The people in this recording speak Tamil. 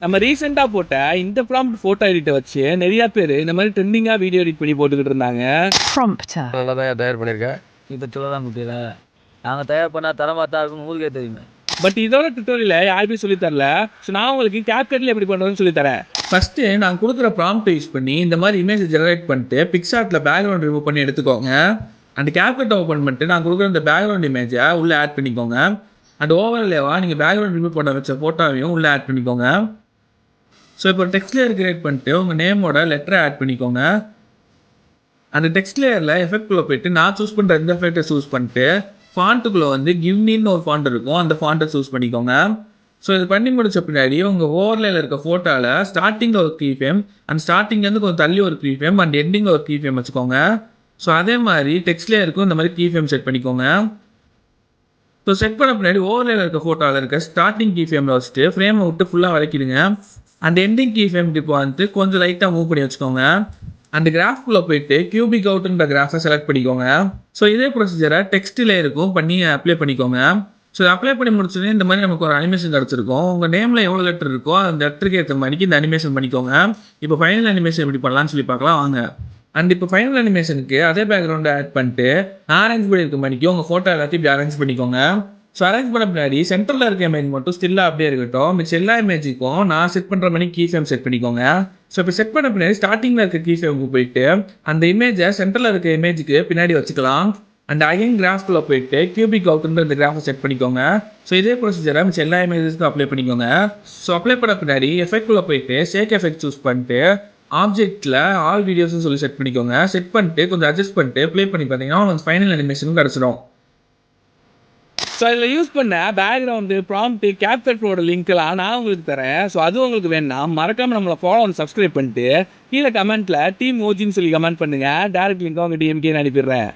நம்ம ரீசெண்டா போட்ட இந்த ப்ராம்ப்ட் ஃபோட்டோ எடிட்ட வச்சு நெறைய பேரு இந்த மாதிரி ட்ரெண்டிங்கா வீடியோ எடிட் பண்ணி போட்டுக்கிட்டு இருந்தாங்க. Prompter. நல்லா தான் தயார் பண்ணியிருக்கேன். இதை சொல்ல தான் முடியல. நாங்கள் தயார் பண்ணால் தரமாக தான் இருக்கும் உங்களுக்கே தெரியுமே. பட் இதோட டுட்டோரியல யாருமே சொல்லித் தரல. ஸோ நான் உங்களுக்கு CapCutல எப்படி பண்ணுறதுன்னு சொல்லித் தரேன். ஃபர்ஸ்ட் நான் கொடுக்குற ப்ராம்ப்ட் யூஸ் பண்ணி இந்த மாதிரி இமேஜ் ஜெனரேட் பண்ணிட்டு பிக்சார்ட்ல பேக்ரவுண்ட் ரிமூவ் பண்ணி எடுத்துக்கோங்க. அந்த CapCut ஓப்பன் பண்ணிட்டு நான் கொடுக்குற இந்த பேக்ரவுண்ட் இமேஜை உள்ள ஆட் பண்ணிக்கோங்க. அண்ட் ஓவர்லேவா நீங்கள் பேக்ரவுண்ட் ரிமூவ் பண்ண வச்ச ஃபோட்டோவையும் உள்ள ஆட் பண்ணிக்கோங்க. ஸோ இப்போ டெக்ஸ்ட் லேயர் கிரியேட் பண்ணிட்டு உங்கள் நேமோட லெட்டரை ஆட் பண்ணிக்கோங்க. அந்த டெக்ஸ்ட் லேயரில் எஃபெக்ட்குள்ளே போயிட்டு நான் சூஸ் பண்ணுற இந்த எஃபெக்டை சூஸ் பண்ணிட்டு ஃபாண்ட்டுக்குள்ளே வந்து கிவ்னின்னு ஒரு ஃபாண்ட் இருக்கும், அந்த ஃபாண்ட்டை சூஸ் பண்ணிக்கோங்க. ஸோ இது பண்ணி முடிச்ச பின்னாடி உங்கள் ஓவர்லேயில் இருக்க ஃபோட்டோவில் ஸ்டார்டிங்கில் ஒரு கீ ஃப்ரேம், அந்த ஸ்டார்டிங்லேருந்து கொஞ்சம் தள்ளி ஒரு கீ ஃப்ரேம், அண்ட் எண்டிங்கில் ஒரு கீ ஃப்ரேம் வச்சுக்கோங்க. ஸோ அதே மாதிரி டெக்ஸ்ட் லேயருக்கும் இந்த மாதிரி கீ ஃப்ரேம் செட் பண்ணிக்கோங்க. ஸோ செட் பண்ண பின்னாடி ஓவர்லேயில் இருக்க ஃபோட்டோவில் இருக்க ஸ்டார்டிங் கீ ஃப்ரேமில் வச்சுட்டு ஃப்ரேமை விட்டு ஃபுல்லாக வளைக்கிடுங்க. அந்த எண்டிங் கீ ஃப்ரேம் இப்போ வந்து கொஞ்சம் லைட்டாக மூவ் பண்ணி வச்சுக்கோங்க. அந்த கிராஃப்குள்ளே போயிட்டு கியூபிக் அவுட்ன்ற கிராஃபை செலக்ட் பண்ணிக்கோங்க. ஸோ இதே ப்ரொசீஜரை டெக்ஸ்ட் லேயருக்கும் பண்ணி அப்ளை பண்ணிக்கோங்க. ஸோ அப்ளை பண்ணி முடிச்சோடனே இந்த மாதிரி நமக்கு ஒரு அனிமேஷன் கிடச்சிருக்கும். உங்கள் நேமில் எவ்வளோ லெட்டர் இருக்கோ அந்த லெட்டருக்கு ஏற்ற மாதிரிக்கு இந்த அனிமேஷன் பண்ணிக்கோங்க. இப்போ ஃபைனல் அனிமேஷன் எப்படி பண்ணலான்னு சொல்லி பார்க்கலாம் வாங்க. அண்ட் இப்போ ஃபைனல் அனிமேஷனுக்கு அதே பேக்ரவுண்டை ஆட் பண்ணிட்டு அரேஞ்ச் பண்ணியிருக்க மாதிரிக்கு உங்கள் ஃபோட்டோ எல்லாத்தையும் இப்படி அரேஞ்ச் பண்ணிக்கோங்க. ஸோ அரேஞ்ச் பண்ண பின்னாடி சென்டரில் இருக்க இமேஜ் மட்டும் ஸ்டில்லாக அப்படியே இருக்கட்டும். மிச்ச எல்லா இமேஜுக்கும் நான் செட் பண்ணுற மாதிரி கீ ஃப்ரேம் செட் பண்ணிக்கோங்க. ஸோ இப்போ செட் பண்ண பின்னாடி ஸ்டார்டிங்கில் இருக்க கீ ஃப்ரேமுக்கு போயிட்டு அந்த இமேஜை சென்டரில் இருக்க இமேஜுக்கு பின்னாடி வச்சுக்கலாம். அந்த அகைன் கிராஃப்குள்ளே போயிட்டு கியூபிக் அவுட்ன்ற இந்த கிராஃபை செட் பண்ணிக்கோங்க. ஸோ இதே ப்ரொசீஜரை மிச்ச எல்லா இமேஜஸ்க்கும் அப்ளை பண்ணிக்கோங்க. ஸோ அப்ளை பண்ண பின்னாடி எஃபெக்ட்குள்ளே போயிட்டு ஷேக் எஃபெக்ட் சூஸ் பண்ணிட்டு ஆப்ஜெக்ட்டில் ஆல் வீடியோஸ்னு சொல்லி செட் பண்ணிக்கோங்க. செட் பண்ணிட்டு கொஞ்சம் அட்ஜஸ்ட் பண்ணிட்டு ப்ளே பண்ணி பார்த்தீங்கன்னா உங்களுக்கு ஃபைனல் அனிமேஷனும் கிடச்சிடும். ஸோ அதில் யூஸ் பண்ண பேக்ரவுண்டு ப்ராம்ப்ட் CapCutோட லிங்க்லாம் நான் உங்களுக்கு தரேன். ஸோ அது உங்களுக்கு வேணும்னா மறக்காமல் நம்மளை ஃபாலோ அண்ட் சப்ஸ்கிரைப் பண்ணிட்டு கீழே கமெண்ட்டில் டீம் ஓஜின்னு சொல்லி கமெண்ட் பண்ணுங்கள். டேரக்ட் லிங்க் அவங்க டிஎம்கேன்னு அனுப்பிடுறேன்.